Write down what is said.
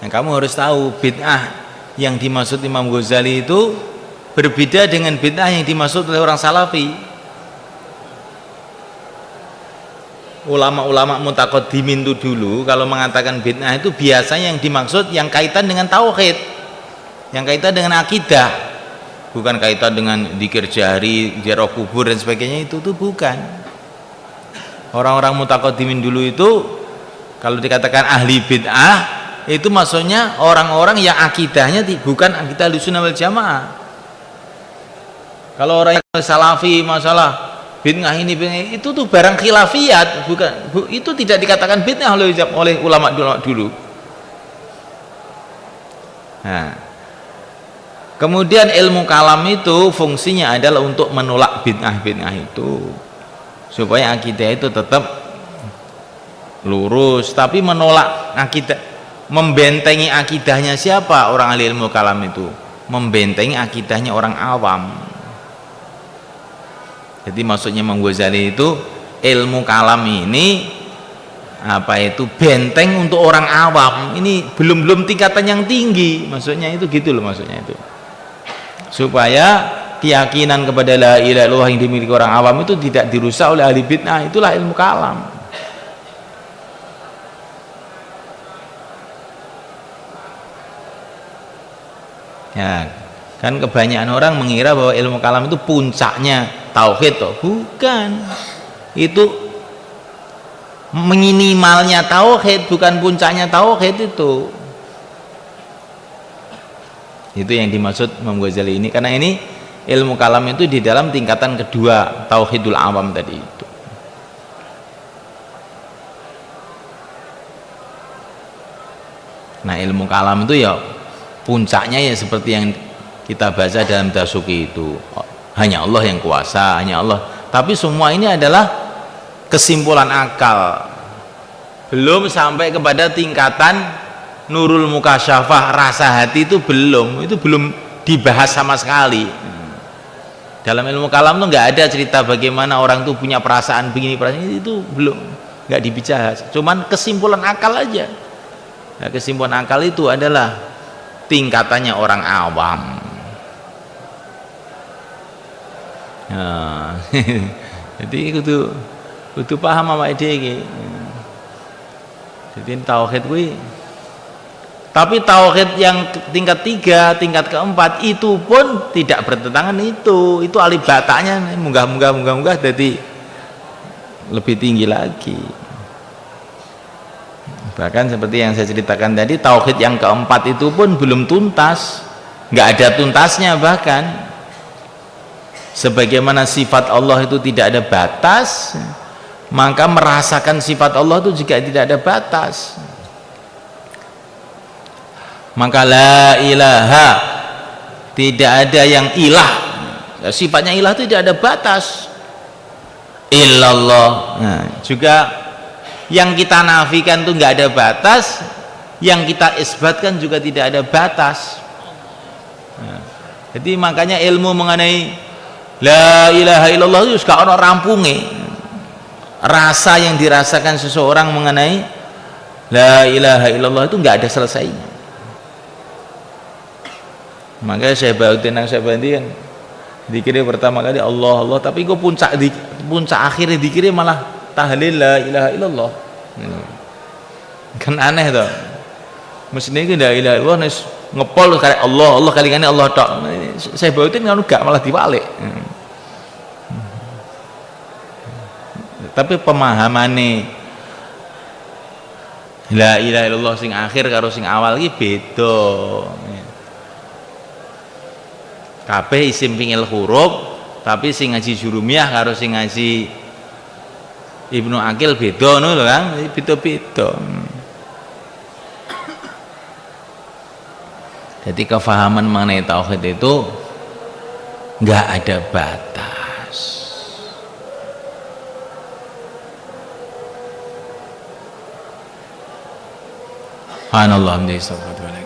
Nah, kamu harus tahu bid'ah yang dimaksud Imam Ghazali itu berbeda dengan bid'ah yang dimaksud oleh orang Salafi. Ulama-ulama mutaqaddimin itu dulu kalau mengatakan bid'ah itu biasanya yang dimaksud yang kaitan dengan tauhid, yang kaitan dengan akidah, bukan kaitan dengan dzikir jahri, ziarah kubur dan sebagainya. Itu tuh bukan. Orang-orang mutaqaddimin dulu itu kalau dikatakan ahli bid'ah itu maksudnya orang-orang yang akidahnya bukan akidah Ahlussunnah wal Jamaah. Kalau orang yang Salafi masalah bid'ah ini itu tuh barang khilafiyat, itu tidak dikatakan bid'ah oleh ulama dulu. Nah, kemudian ilmu kalam itu fungsinya adalah untuk menolak bid'ah itu supaya akidah itu tetap lurus. Tapi menolak akidah, membentengi akidahnya siapa? Orang ahli ilmu kalam itu membentengi akidahnya orang awam. Jadi maksudnya Imam Ghazali itu ilmu kalam ini benteng untuk orang awam. Ini belum tingkatan yang tinggi, maksudnya itu gitu loh, maksudnya itu supaya keyakinan kepada la ilaha illallah yang dimiliki orang awam itu tidak dirusak oleh ahli bid'ah. Itulah ilmu kalam. Ya kan, kebanyakan orang mengira bahwa ilmu kalam itu puncaknya tauhid. Bukan, itu minimalnya tauhid, bukan puncaknya tauhid. Itu yang dimaksud Imam Ghazali ini, karena ini ilmu kalam itu di dalam tingkatan kedua tauhidul awam tadi itu. Nah, ilmu kalam itu ya puncaknya ya seperti yang kita baca dalam Dasuki itu, hanya Allah yang kuasa, hanya Allah. Tapi semua ini adalah kesimpulan akal, belum sampai kepada tingkatan nurul mukasyafah, rasa hati itu belum dibahas sama sekali. Dalam ilmu kalam tuh nggak ada cerita bagaimana orang tuh punya perasaan begini, perasaan itu belum, nggak dibahas. Cuman kesimpulan akal aja. Nah, kesimpulan akal itu adalah tingkatannya orang awam. Nah, jadi itu paham apa ide. Jadi tauhid kuwi. Tapi tauhid yang tingkat 3, tingkat keempat itu pun tidak bertentangan itu alibatanya munggah jadi lebih tinggi lagi. Bahkan seperti yang saya ceritakan tadi, tauhid yang keempat itu pun belum tuntas, nggak ada tuntasnya. Bahkan sebagaimana sifat Allah itu tidak ada batas, maka merasakan sifat Allah itu juga tidak ada batas. Maka la ilaha, tidak ada yang ilah, sifatnya ilah itu tidak ada batas. Illallah, nah, juga yang kita nafikan itu nggak ada batas, yang kita isbatkan juga tidak ada batas. Nah, jadi makanya ilmu mengenai la ilaha illallah itu suka orang rampunge. Rasa yang dirasakan seseorang mengenai la ilaha illallah itu nggak ada selesainya. Makanya saya kan dikira pertama kali Allah, tapi kok puncak akhirnya dikira malah tahlil la ilaha illallah. Kan aneh toh. Mestinya itu la ilaha illallah ngepol kali Allah kali-kali Allah tok. Saya bautin kan gak, malah dibalik. Tapi pemahamane la ilaha illallah sing akhir karo sing awal iki beda. Kabeh isim fi'il huruf, tapi sing ngaji Jurumiyah karo sing ngaji Ibnu Aqil beda ngono lho Kang, beda-beda. Jadi kefahaman mengenai tauhid itu nggak ada batas. Subhanallah, alhamdulillah.